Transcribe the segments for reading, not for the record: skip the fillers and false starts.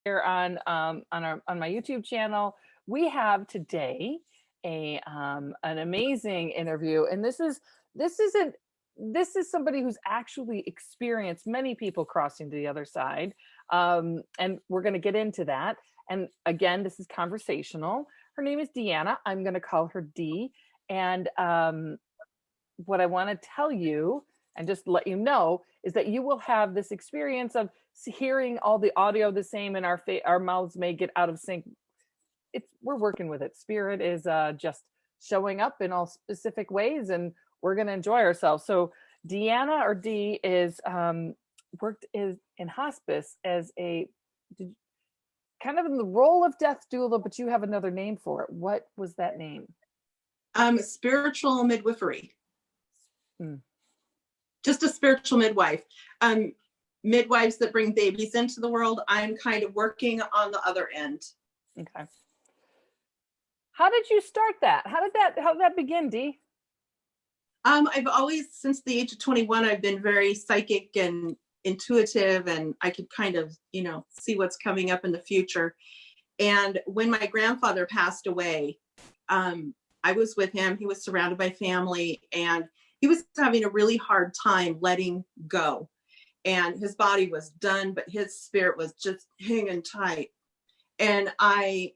here on my YouTube channel. We have today a an amazing interview, and this is somebody who's actually experienced many people crossing to the other side, and we're going to get into that. And again, this is conversational. Her name is Deanna. I'm going to call her Dee, and what I want to tell you and just let you know is that you will have this experience of hearing all the audio the same, and our mouths may get out of sync. We're working with it. Spirit is just showing up in all specific ways, and we're going to enjoy ourselves. So Deanna, or Dee, is worked in hospice as kind of in the role of death doula, but you have another name for it. What was that name? Spiritual midwifery. Mm. Just a spiritual midwife. Midwives that bring babies into the world. I'm kind of working on the other end. Okay. How did you start that? How did that begin, Dee? I've always, since the age of 21, I've been very psychic and intuitive, and I could kind of, see what's coming up in the future. And when my grandfather passed away, I was with him. He was surrounded by family, and he was having a really hard time letting go. And his body was done, but his spirit was just hanging tight. And I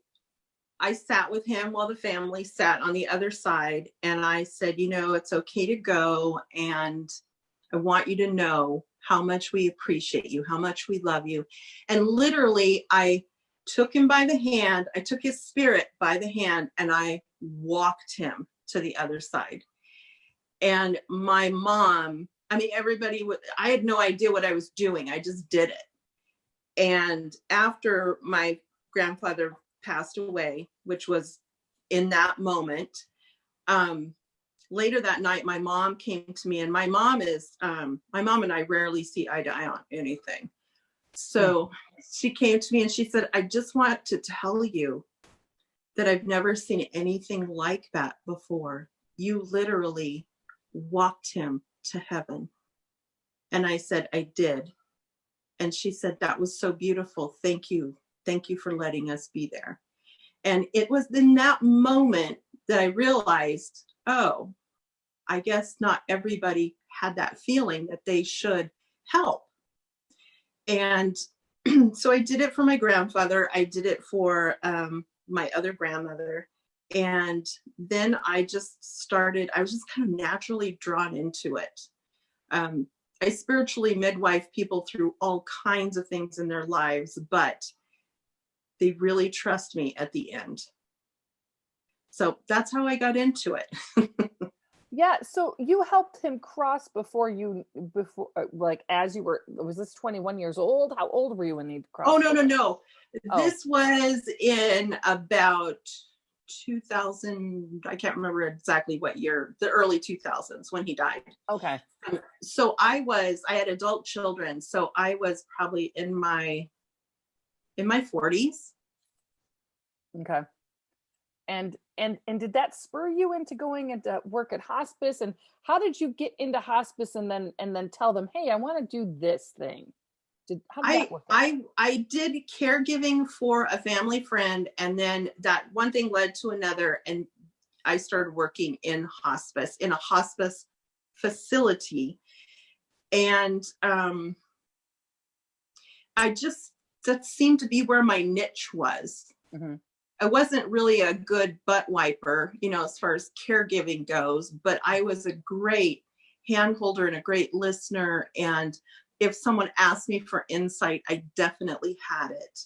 sat with him while the family sat on the other side. And I said, it's okay to go. And I want you to know how much we appreciate you, how much we love you. And literally, I took him by the hand. I took his spirit by the hand, and I walked him to the other side. And my mom, everybody, I had no idea what I was doing. I just did it. And after my grandfather passed away, which was in that moment, later that night, my mom came to me, and my mom and I rarely see eye to eye on anything. So she came to me and she said, I just want to tell you that I've never seen anything like that before. You literally walked him to heaven. And I said, I did. And she said, that was so beautiful. Thank you. Thank you for letting us be there. And it was in that moment that I realized, oh, I guess not everybody had that feeling that they should help. And so I did it for my grandfather. I did it for my other grandmother. And then I was just kind of naturally drawn into it. I spiritually midwife people through all kinds of things in their lives, but they really trust me at the end. So that's how I got into it. Yeah. So you helped him cross before as you were, was this 21 years old? How old were you when he crossed? Oh, no. Oh. This was in about 2000. I can't remember exactly what year, the early 2000s when he died. Okay. So I had adult children. So I was probably in my 40s. Okay. And did that spur you into going into work at hospice? And how did you get into hospice and then tell them, hey, I want to do this thing? How did that work out? I did caregiving for a family friend, and then that one thing led to another, and I started working in a hospice facility. And that seemed to be where my niche was. Mm-hmm. I wasn't really a good butt wiper, as far as caregiving goes, but I was a great hand holder and a great listener. And if someone asked me for insight, I definitely had it.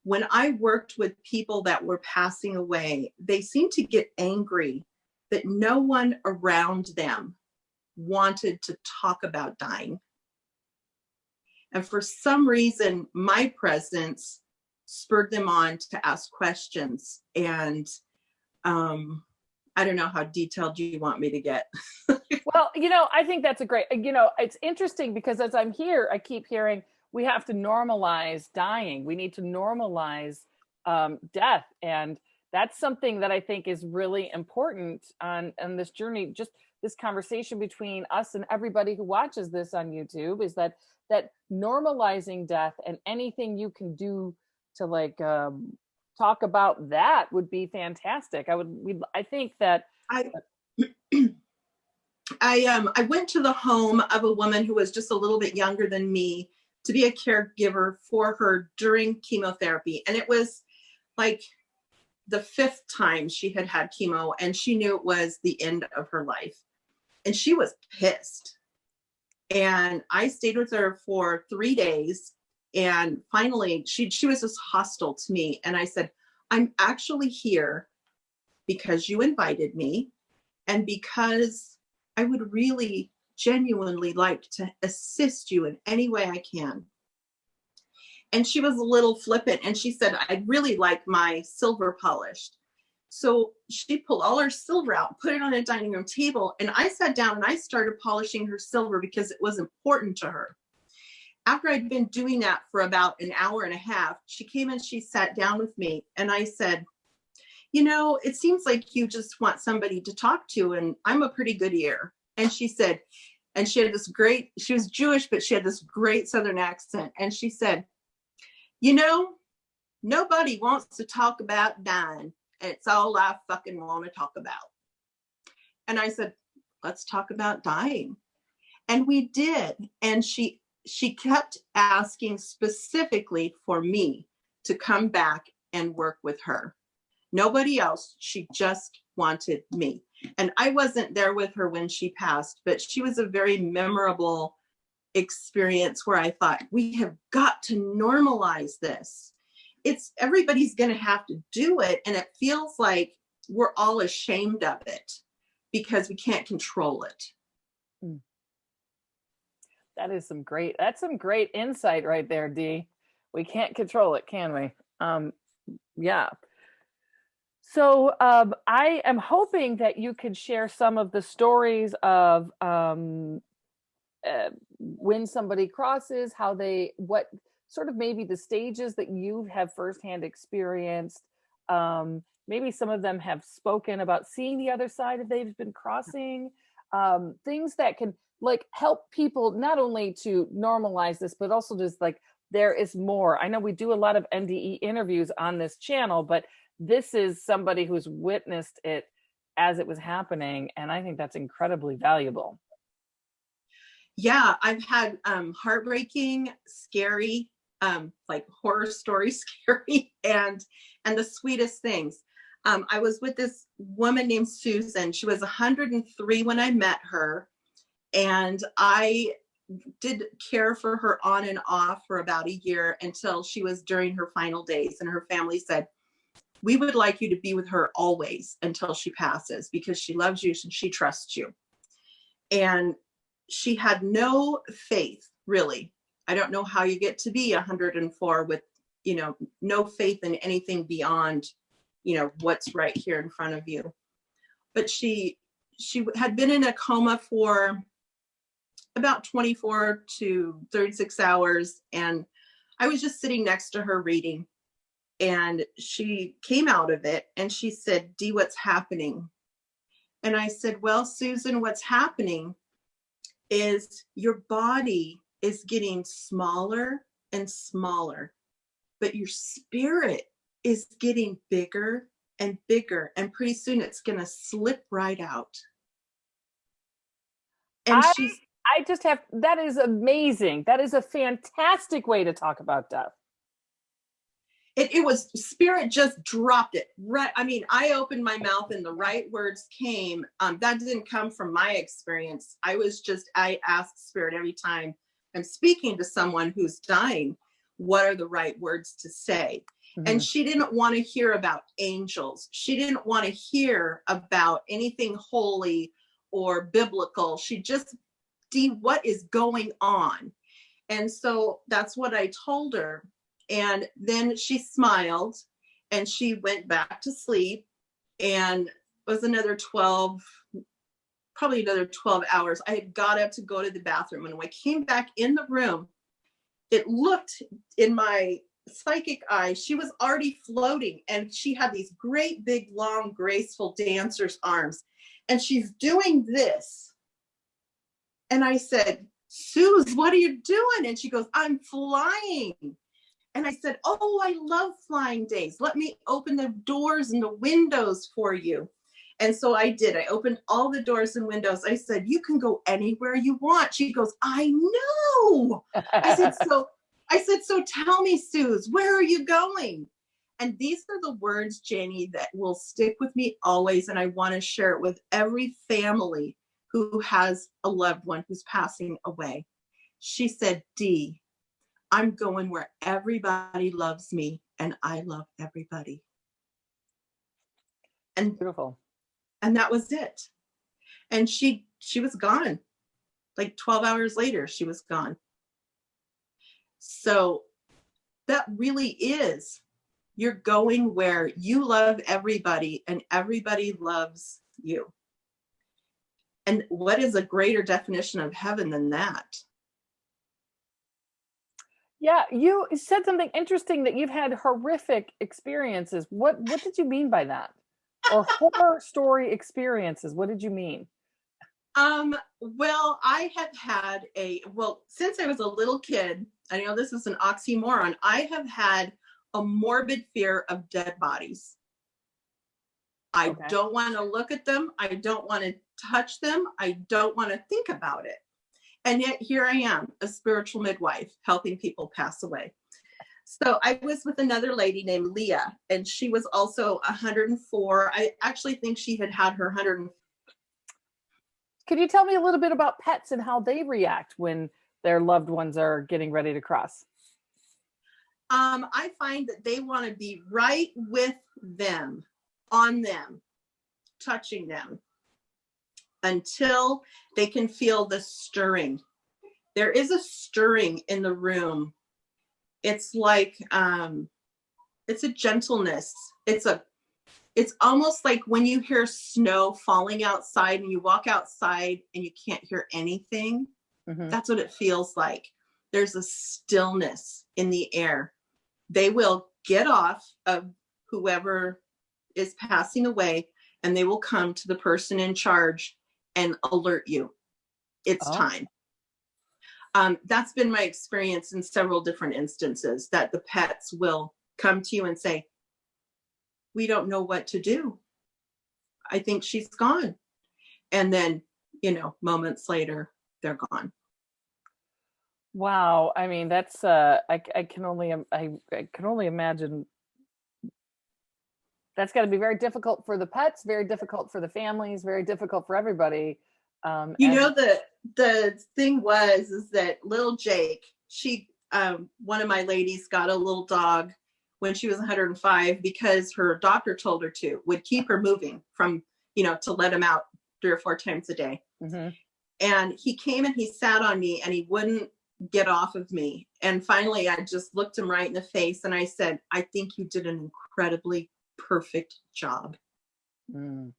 When I worked with people that were passing away, they seemed to get angry that no one around them wanted to talk about dying. And for some reason, my presence spurred them on to ask questions. And I don't know how detailed you want me to get. Well, I think that's a great, it's interesting because as I'm here, I keep hearing we have to normalize dying. We need to normalize death. And that's something that I think is really important on this journey. Just this conversation between us and everybody who watches this on YouTube is that normalizing death, and anything you can do to like talk about that would be fantastic. I think that I I went to the home of a woman who was just a little bit younger than me to be a caregiver for her during chemotherapy. And it was like the 5th time she had had chemo, and she knew it was the end of her life. And she was pissed. And I stayed with her for 3 days. And finally, she was just hostile to me. And I said, I'm actually here because you invited me and because I would really genuinely like to assist you in any way I can. And she was a little flippant, and she said, I'd really like my silver polished. So she pulled all her silver out, put it on a dining room table, and I sat down and I started polishing her silver because it was important to her. After I'd been doing that for about an hour and a half, she came and she sat down with me, and I said, you know, it seems like you just want somebody to talk to, and I'm a pretty good ear. And she said, and she had this great, she was Jewish, but she had this great Southern accent. And she said, you know, nobody wants to talk about dying. And it's all I fucking want to talk about. And I said, let's talk about dying. And we did. And she kept asking specifically for me to come back and work with her. Nobody else. She just wanted me. And I wasn't there with her when she passed, but she was a very memorable experience where I thought, we have got to normalize this. It's everybody's going to have to do it. And it feels like we're all ashamed of it because we can't control it. That's some great insight right there, Dee. We can't control it, can we? Yeah. So I am hoping that you could share some of the stories of when somebody crosses, what sort of maybe the stages that you have firsthand experienced. Maybe some of them have spoken about seeing the other side if they've been crossing. Things that can like help people not only to normalize this, but also just like there is more. I know we do a lot of NDE interviews on this channel, but this is somebody who's witnessed it as it was happening. And I think that's incredibly valuable. Yeah, I've had heartbreaking, scary, like horror story scary, and the sweetest things. I was with this woman named Susan. She was 103 when I met her. And I did care for her on and off for about a year until she was during her final days. And her family said, we would like you to be with her always until she passes because she loves you and she trusts you. And she had no faith, really. I don't know how you get to be 104 with, you know, no faith in anything beyond, you know, what's right here in front of you. But she had been in a coma for about 24 to 36 hours. And I was just sitting next to her reading. And she came out of it and she said, Dee, what's happening? And I said, well, Susan, what's happening is your body is getting smaller and smaller, but your spirit is getting bigger and bigger. And pretty soon it's going to slip right out. And that is amazing. That is a fantastic way to talk about death. It was spirit just dropped it right. I mean, I opened my mouth and the right words came. That didn't come from my experience. I asked spirit every time I'm speaking to someone who's dying, what are the right words to say? Mm-hmm. And she didn't want to hear about angels. She didn't want to hear about anything holy or biblical. She just, Dee, what is going on? And so that's what I told her. And then she smiled and she went back to sleep, and it was probably another 12 hours. I had got up to go to the bathroom, and when I came back in the room, it looked in my psychic eye, she was already floating, and she had these great big long graceful dancer's arms, and she's doing this. And I said, Suze, what are you doing? And she goes, I'm flying. And I said, oh, I love flying days. Let me open the doors and the windows for you. And so I did. I opened all the doors and windows. I said, you can go anywhere you want. She goes, I know. I said, so tell me, Suze, where are you going? And these are the words, Janie, that will stick with me always. And I want to share it with every family who has a loved one who's passing away. She said, Dee, I'm going where everybody loves me and I love everybody. And Beautiful. And that was it. And she was gone. Like 12 hours later, she was gone. So that really is, you're going where you love everybody and everybody loves you. And what is a greater definition of heaven than that? Yeah, you said something interesting, that you've had horrific experiences. What did you mean by that? Or horror story experiences? What did you mean? Well, I have had since I was a little kid, I know this is an oxymoron, I have had a morbid fear of dead bodies. I don't want to look at them. I don't want to touch them. I don't want to think about it. And yet here I am, a spiritual midwife, helping people pass away. So I was with another lady named Leah, and she was also 104. I actually think she had her 100. Could you tell me a little bit about pets and how they react when their loved ones are getting ready to cross? I find that they want to be right with them, on them, touching them, until they can feel the stirring. There is a stirring in the room. It's like, it's a gentleness. It's almost like when you hear snow falling outside and you walk outside and you can't hear anything. Mm-hmm. That's what it feels like. There's a stillness in the air. They will get off of whoever is passing away and they will come to the person in charge and alert you. It's time. That's been my experience in several different instances, that the pets will come to you and say, we don't know what to do. I think she's gone. And then, moments later, they're gone. Wow. I mean, that's, I can only imagine. That's got to be very difficult for the pets, very difficult for the families, very difficult for everybody. The thing is that little Jake, one of my ladies got a little dog when she was 105 because her doctor told her would keep her moving from, to let him out 3 or 4 times a day. Mm-hmm. And he came and he sat on me and he wouldn't get off of me. And finally, I just looked him right in the face and I said, I think you did an incredibly perfect job. Mm.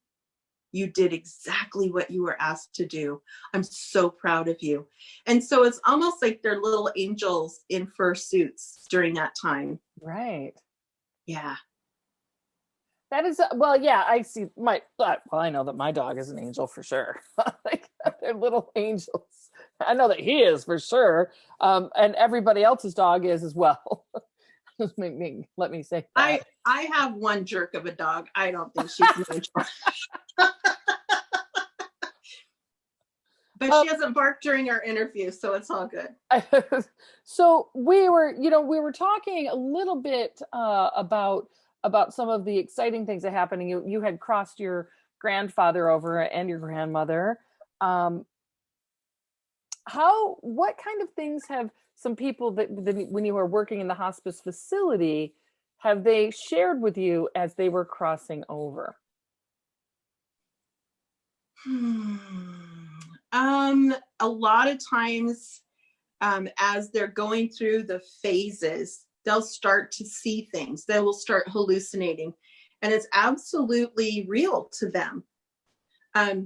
You did exactly what you were asked to do. I'm so proud of you. And so it's almost like they're little angels in fursuits during that time. Right. Yeah. That is, well, yeah, I see I know that my dog is an angel for sure. Like, they're little angels. I know that he is for sure. And everybody else's dog is as well. Let me say that. I have one jerk of a dog. I don't think she's an angel. But she hasn't barked during our interview, so it's all good. So we were talking a little bit about some of the exciting things that happened. You had crossed your grandfather over and your grandmother. What kind of things have some people that when you were working in the hospice facility, have they shared with you as they were crossing over? A lot of times, as they're going through the phases, they'll start to see things. They will start hallucinating, and it's absolutely real to them.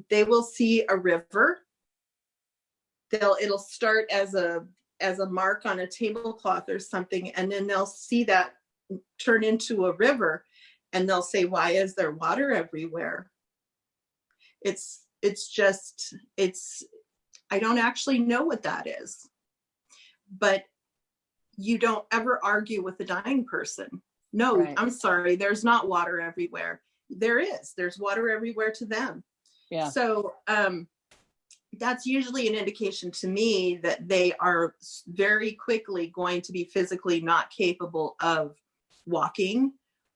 They will see a river. It'll start as a mark on a tablecloth or something, and then they'll see that turn into a river, and they'll say, "Why is there water everywhere?" I don't actually know what that is, but you don't ever argue with the dying person. No, Right. I'm sorry, there's not water everywhere. There's water everywhere to them. Yeah. So that's usually an indication to me that they are very quickly going to be physically not capable of walking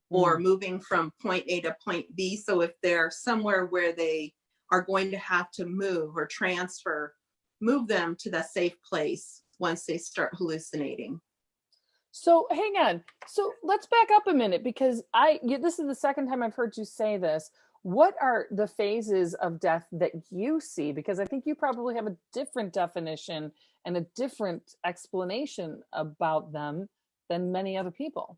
or Mm. moving from point A to point B. So if they're somewhere where they are going to have to move or transfer, move them to the safe place once they start hallucinating. So hang on. So let's back up a minute because this is the second time I've heard you say this. What are the phases of death that you see? Because I think you probably have a different definition and a different explanation about them than many other people.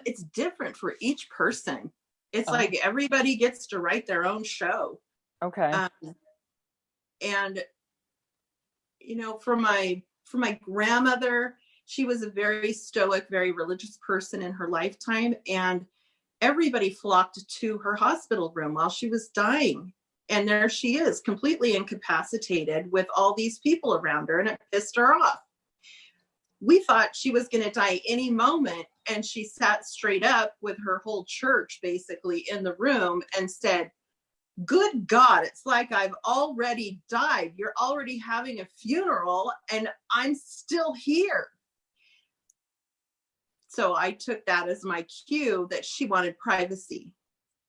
It's different for each person. It's Oh, like everybody gets to write their own show. okay. Um, and for my grandmother, she was a very stoic, very religious person in her lifetime, and everybody flocked to her hospital room while she was dying. And there she is, completely incapacitated with all these people around her, and it pissed her off. We thought she was going to die any moment, and she sat straight up with her whole church basically in the room and said, "Good God, it's like I've already died. You're already having a funeral and I'm still here." So I took that as my cue that she wanted privacy.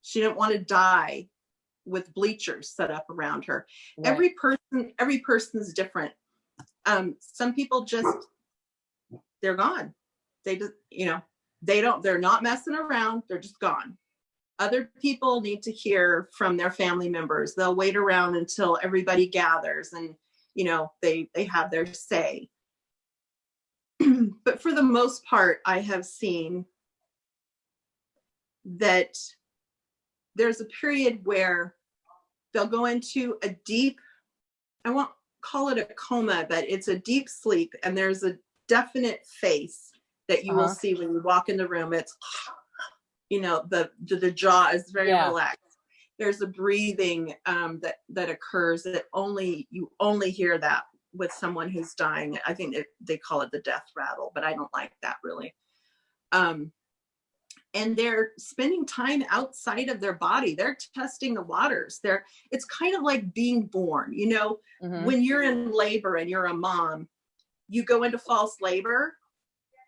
She didn't want to die with bleachers set up around her. Right. Every person's different. Some people just, they're gone. They just, they're not messing around. They're just gone. Other people need to hear from their family members. They'll wait around until everybody gathers and, they have their say. But for the most part, I have seen that there's a period where they'll go into a deep, I won't call it a coma, but it's a deep sleep. And there's a definite face that you will see when you walk in the room. It's, the jaw is very relaxed. There's a breathing that occurs that you only hear that with someone who's dying. I think they call it the death rattle, but I don't like that really. And they're spending time outside of their body. They're testing the waters. It's kind of like being born. When you're in labor and you're a mom, you go into false labor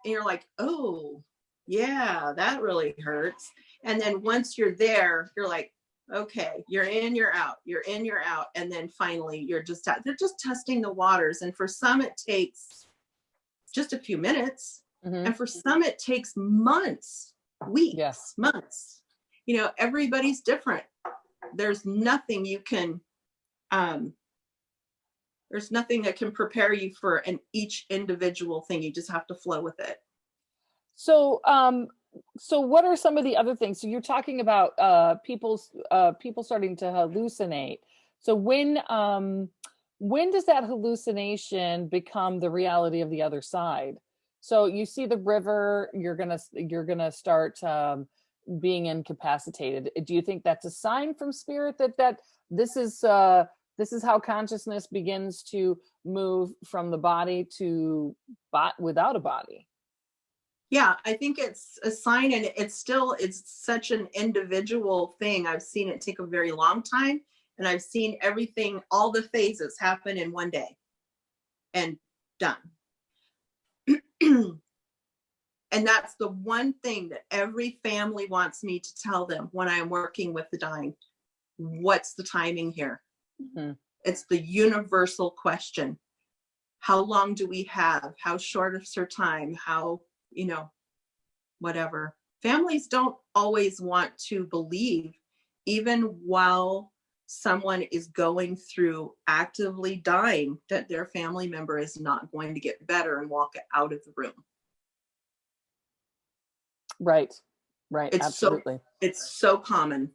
and you're like, oh, yeah, that really hurts. And then once you're there, you're like, okay, you're in, you're out, you're in, you're out. And then finally they're just testing the waters. And for some, it takes just a few minutes. And for some, it takes months, weeks, months. Everybody's different. There's nothing you can, there's nothing that can prepare you for each individual thing. You just have to flow with it. So, so what are some of the other things? So you're talking about people starting to hallucinate. So when does that hallucination become the reality of the other side? So you see the river, you're gonna start being incapacitated. Do you think that's a sign from spirit that this is how consciousness begins to move from the body to without a body? Yeah, I think it's a sign, and it's such an individual thing. I've seen it take a very long time, and I've seen everything, all the phases happen in one day and done. And that's the one thing that every family wants me to tell them when I'm working with the dying. What's the timing here? It's the universal question. How long do we have? How short is her time? How, whatever. Families don't always want to believe, even while someone is going through actively dying, that their family member is not going to get better and walk out of the room. Right. It's Absolutely. It's so common.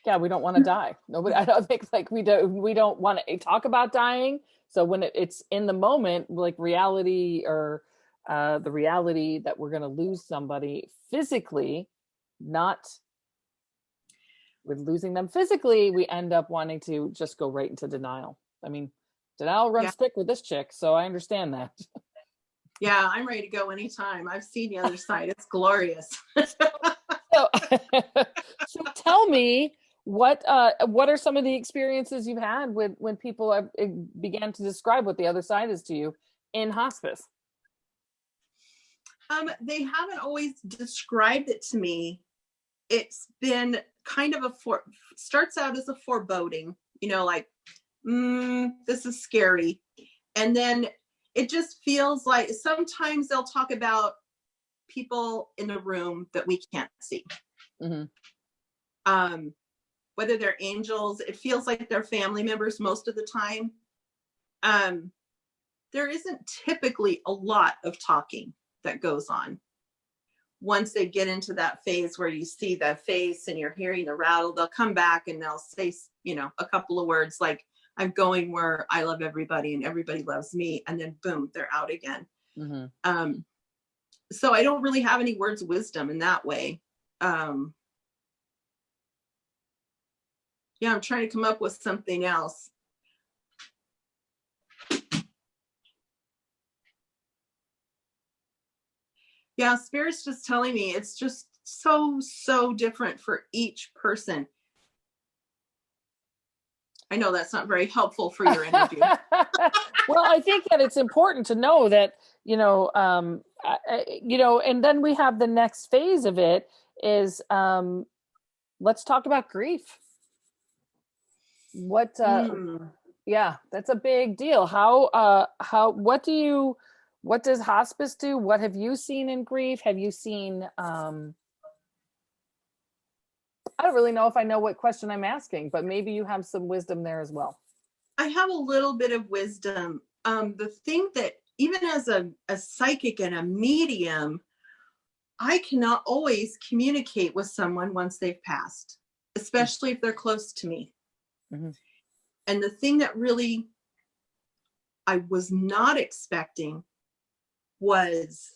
Yeah, we don't want to die. Nobody, I don't think we don't want to talk about dying. So when it's in the moment, like reality or the reality that we're going to lose somebody physically, not with losing them physically, we end up wanting to just go right into denial. I mean, Denal Yeah. runs thick with this chick, so I understand that. Yeah, I'm ready to go anytime. I've seen the other side. It's glorious. So, so tell me, what are some of the experiences you've had with when people have, began to describe what the other side is to you in hospice? They haven't always described it to me. It's been kind of starts out as a foreboding, like, this is scary. And then it just feels like sometimes they'll talk about people in the room that we can't see. Mm-hmm. Whether they're angels, it feels like they're family members most of the time. There isn't typically a lot of talking that goes on. Once they get into that phase where you see the face and you're hearing the rattle, they'll come back and they'll say, a couple of words like, I'm going where I love everybody and everybody loves me. And then boom, they're out again. Mm-hmm. So I don't really have any words of wisdom in that way. I'm trying to come up with something else. Yeah, Spirit's just telling me it's just so different for each person. I know that's not very helpful for your interview. Well, I think that it's important to know that, and then we have the next phase of it is, let's talk about grief. Yeah, that's a big deal. What does hospice do? What have you seen in grief? Have you seen, I don't really know if I know what question I'm asking, but maybe you have some wisdom there as well. I have a little bit of wisdom. The thing that even as a psychic and a medium, I cannot always communicate with someone once they've passed, especially if they're close to me. Mm-hmm. And the thing that really I was not expecting was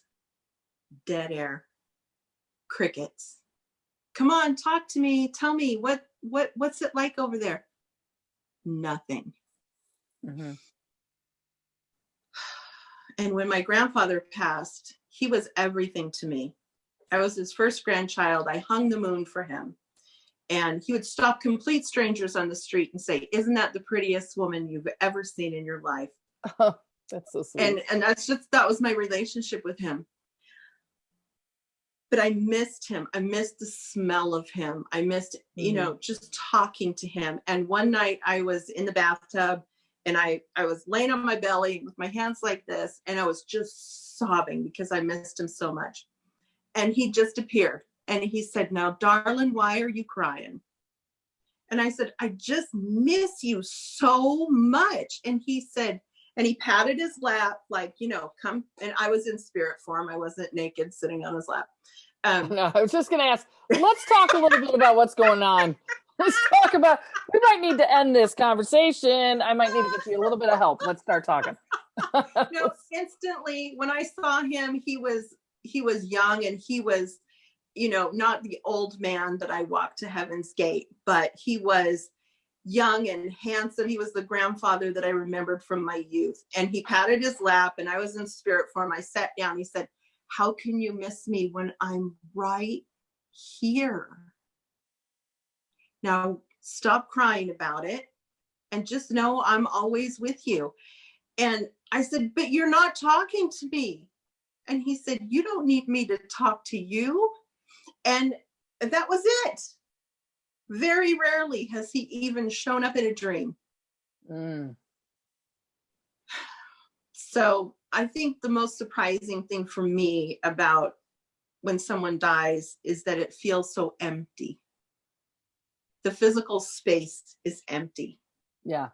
dead air, crickets. Come on, talk to me. Tell me what's it like over there? Nothing. Mm-hmm. And when my grandfather passed, he was everything to me. I was his first grandchild. I hung the moon for him. And he would stop complete strangers on the street and say, "Isn't that the prettiest woman you've ever seen in your life?" Oh, that's so sweet. And that was my relationship with him. But I missed him. I missed the smell of him. I missed, just talking to him. And one night I was in the bathtub and I was laying on my belly with my hands like this. And I was just sobbing because I missed him so much. And he just appeared. And he said, "Now, darling, why are you crying?" And I said, "I just miss you so much." And he said, and he patted his lap like, come. And I was in spirit form. I wasn't naked sitting on his lap. No, I was just going to ask, let's talk a little bit about what's going on. Let's talk about, we might need to end this conversation. I might need to get you a little bit of help. Let's start talking. No, instantly, when I saw him, he was young and he was, not the old man that I walked to Heaven's Gate, but he was young and handsome. He was the grandfather that I remembered from my youth. And he patted his lap and I was in spirit form. I sat down. He said, "How can you miss me when I'm right here? Now stop crying about it and just know I'm always with you." And I said, "But you're not talking to me." And he said, "You don't need me to talk to you." And that was it. Very rarely has he even shown up in a dream. So I think the most surprising thing for me about when someone dies is that it feels so empty. The physical space is empty. Yeah.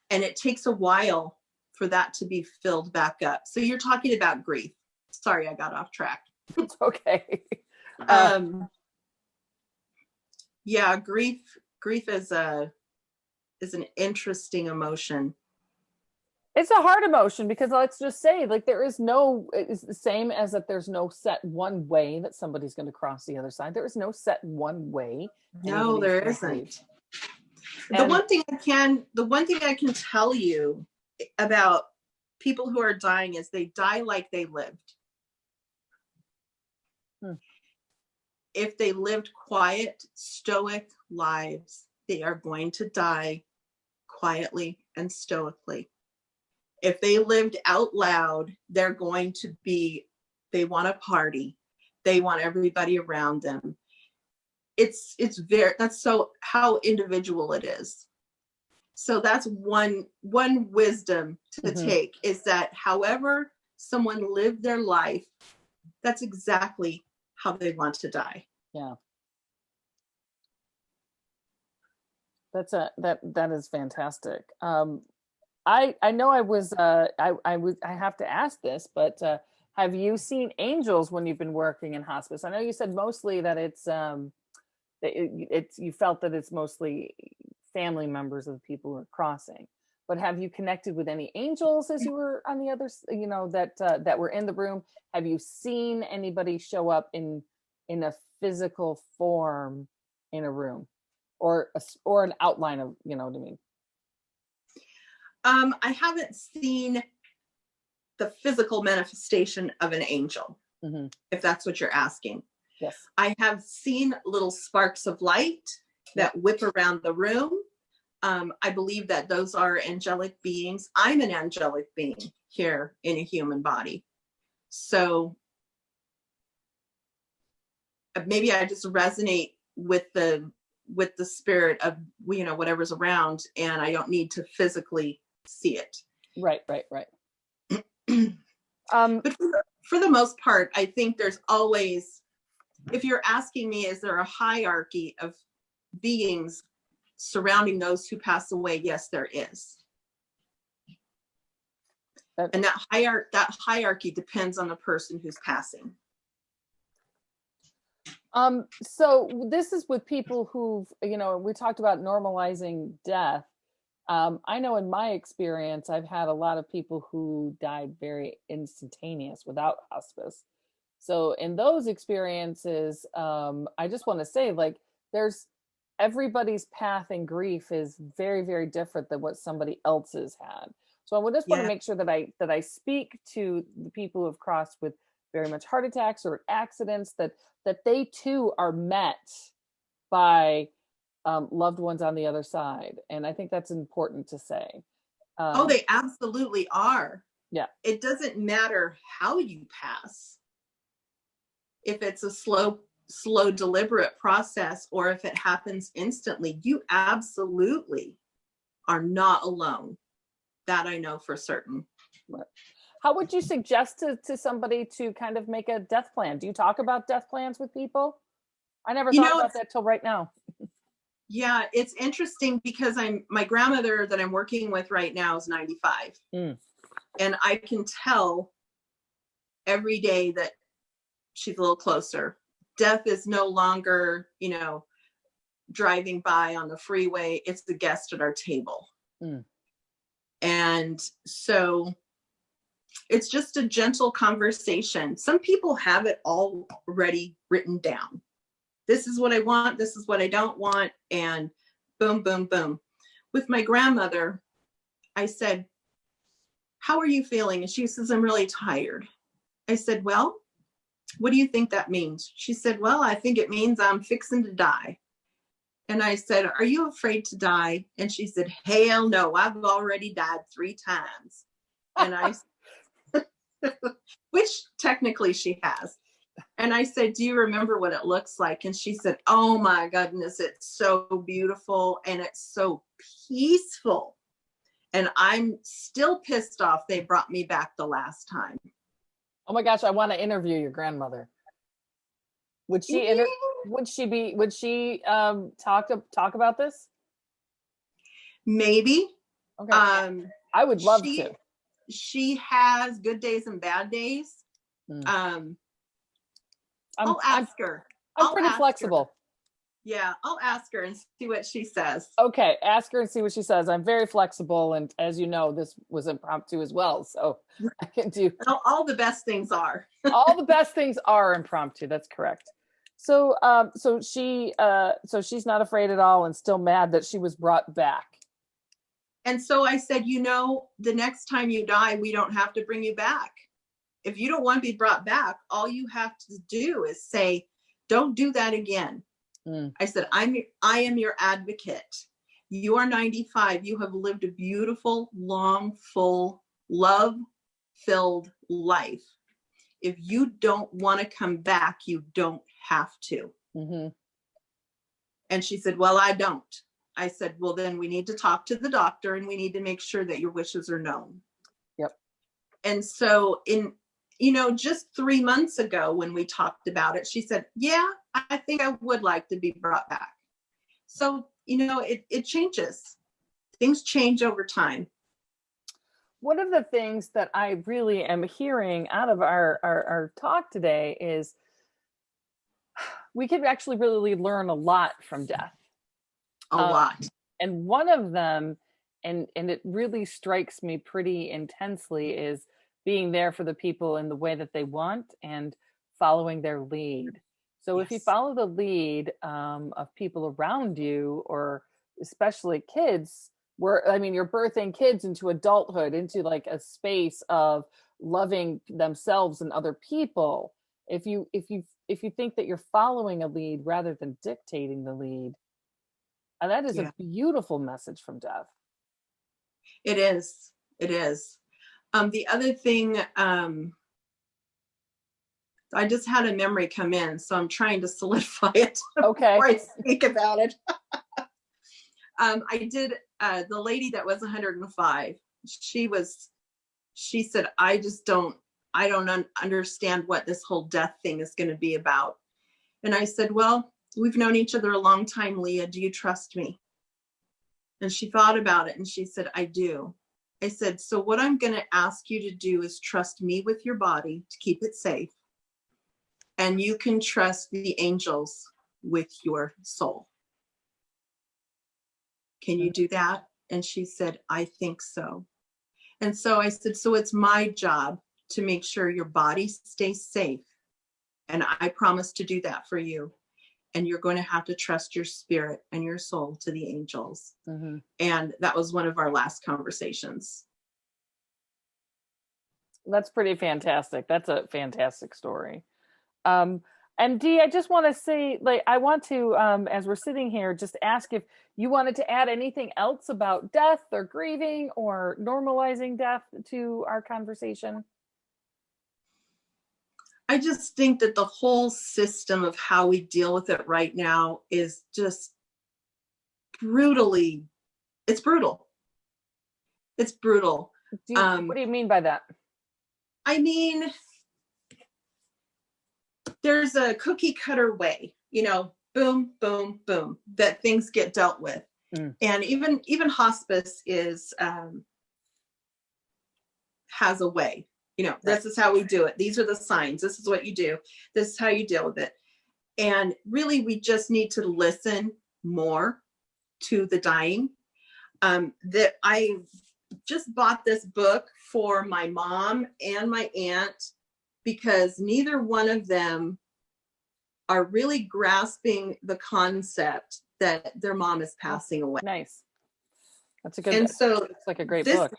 And it takes a while for that to be filled back up. So you're talking about grief. Sorry, I got off track. It's okay. Yeah, grief is an interesting emotion. It's a hard emotion because let's just say, like, it's the same as that there's no set one way that somebody's going to cross the other side. There is no set one way. No, there isn't. The one thing I can tell you about people who are dying is they die like they lived. If they lived quiet, stoic lives, they are going to die quietly and stoically. If they lived out loud, they're going to be, they want to party. They want everybody around them. That's so how individual it is. So that's one wisdom to take, is that however someone lived their life, that's exactly how they want to die. Yeah. That is fantastic. I know I have to ask this, but have you seen angels when you've been working in hospice? I know you said mostly that you felt that it's mostly family members of the people who are crossing, but have you connected with any angels as you were on the other, that were in the room? Have you seen anybody show up in a physical form in a room, or an outline of, you know what I mean? I haven't seen the physical manifestation of an angel, if that's what you're asking. Yes. I have seen little sparks of light that whip around the room. I believe that those are angelic beings. I'm an angelic being here in a human body. So maybe I just resonate with the spirit of, whatever's around, and I don't need to physically see it. Right. But for the most part, I think there's always, if you're asking me, is there a hierarchy of beings surrounding those who pass away? Yes, there is. And that hierarchy depends on the person who's passing. So this is with people who've, we talked about normalizing death. I know in my experience, I've had a lot of people who died very instantaneous without hospice. So in those experiences, I just want to say, everybody's path in grief is very, very different than what somebody else's had. So I just want to make sure that I speak to the people who have crossed with very much heart attacks or accidents, that they too are met by loved ones on the other side. And I think that's important to say. They absolutely are. Yeah. It doesn't matter how you pass. If it's a slow, deliberate process, or if it happens instantly, you absolutely are not alone. That I know for certain. Right. How would you suggest to somebody to kind of make a death plan? Do you talk about death plans with people? I never thought about that till right now. Yeah, it's interesting because my grandmother that I'm working with right now is 95. And I can tell every day that she's a little closer. Death is no longer, driving by on the freeway. It's the guest at our table. And so it's just a gentle conversation. Some people have it already written down. This is what I want. This is what I don't want. And boom, boom, boom. With my grandmother, I said, how are you feeling? And she says, I'm really tired. I said, well, what do you think that means? She said, well, I think it means I'm fixing to die. And I said, are you afraid to die? And she said, hell no, I've already died 3 times. And I, which technically she has. And I said, do you remember what it looks like? And she said, oh my goodness, it's so beautiful and it's so peaceful. And I'm still pissed off they brought me back the last time. Oh my gosh, I want to interview your grandmother. Would she talk about this? Maybe. Okay. I would love to. She has good days and bad days. I'll ask her. I'm pretty flexible. Yeah, I'll ask her and see what she says. Okay, ask her and see what she says. I'm very flexible, and as you know, this was impromptu as well, so I can do. All the best things are. All the best things are impromptu. That's correct. So she's not afraid at all and still mad that she was brought back. And so I said, the next time you die, we don't have to bring you back. If you don't want to be brought back, all you have to do is say, don't do that again. I said, I am your advocate. You are 95. You have lived a beautiful, long, full, love-filled life. If you don't want to come back, you don't have to. Mm-hmm. And she said, well, I don't. I said, well, then we need to talk to the doctor and we need to make sure that your wishes are known. Yep. And so just 3 months ago when we talked about it, she said, yeah, I think I would like to be brought back. So, it changes. Things change over time. One of the things that I really am hearing out of our talk today is we could actually really learn a lot from death. A lot. And one of them, and it really strikes me pretty intensely, is being there for the people in the way that they want and following their lead. So if you follow the lead of people around you, or especially kids, you're birthing kids into adulthood, into like a space of loving themselves and other people. If you think that you're following a lead rather than dictating the lead, and that is a beautiful message from death. It is. It is. The other thing, I just had a memory come in, so I'm trying to solidify it before I speak about it. I did, the lady that was 105, she said, I don't understand what this whole death thing is going to be about. And I said, well, we've known each other a long time, Leah. Do you trust me? And she thought about it and she said, I do. I said, so what I'm going to ask you to do is trust me with your body to keep it safe. And you can trust the angels with your soul. Can you do that? And she said, I think so. And so I said, so it's my job to make sure your body stays safe. And I promise to do that for you. And you're going to have to trust your spirit and your soul to the angels. Mm-hmm. And that was one of our last conversations. That's pretty fantastic. That's a fantastic story. And Dee, I just want to say, I want to, as we're sitting here, just ask if you wanted to add anything else about death or grieving or normalizing death to our conversation. I just think that the whole system of how we deal with it right now is just it's brutal. It's brutal. What do you mean by that? I mean, there's a cookie cutter way, boom, boom, boom, that things get dealt with. Mm. And even hospice has a way. This is how we do it. These are the signs. This is what you do. This is how you deal with it. And really, we just need to listen more to the dying. That I just bought this book for my mom and my aunt because neither one of them are really grasping the concept that their mom is passing away. Nice. That's a good. And so it's like a great book.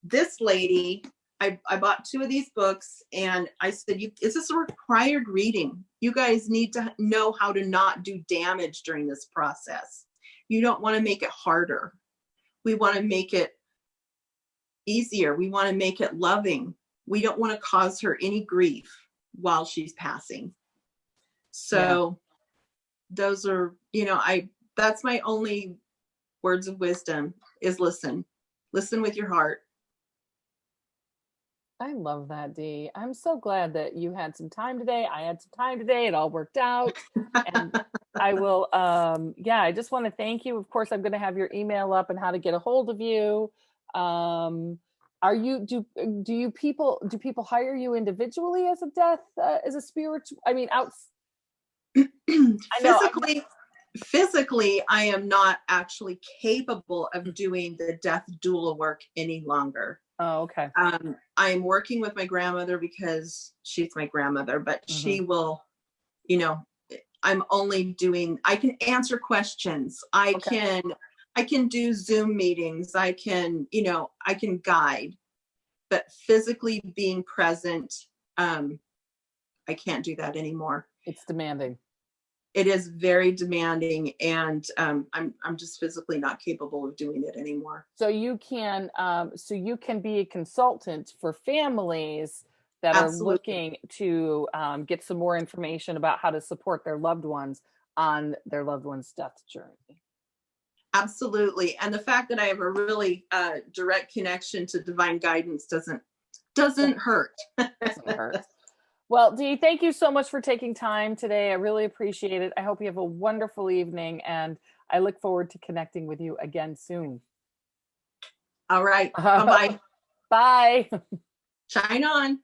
This lady, I bought 2 of these books and I said, is this a required reading? You guys need to know how to not do damage during this process. You don't want to make it harder. We want to make it easier. We want to make it loving. We don't want to cause her any grief while she's passing. So those are, that's my only words of wisdom is listen with your heart. I love that, Dee. I'm so glad that you had some time today. I had some time today. It all worked out. And I will, I just want to thank you. Of course, I'm going to have your email up and how to get a hold of you. Do people hire you individually as a spiritual, physically, I am not actually capable of doing the death doula work any longer. Oh, okay. I'm working with my grandmother because she's my grandmother, but she will, I can answer questions. Okay. I can do Zoom meetings. I can, I can guide, but physically being present, I can't do that anymore. It's demanding. It is very demanding, and I'm just physically not capable of doing it anymore. So you can be a consultant for families that are Absolutely. looking to get some more information about how to support their loved ones on their loved one's death journey. Absolutely. And the fact that I have a really direct connection to divine guidance doesn't hurt. Doesn't hurt. Well, Dee, thank you so much for taking time today. I really appreciate it. I hope you have a wonderful evening, and I look forward to connecting with you again soon. All right. Bye-bye. Bye. Shine on.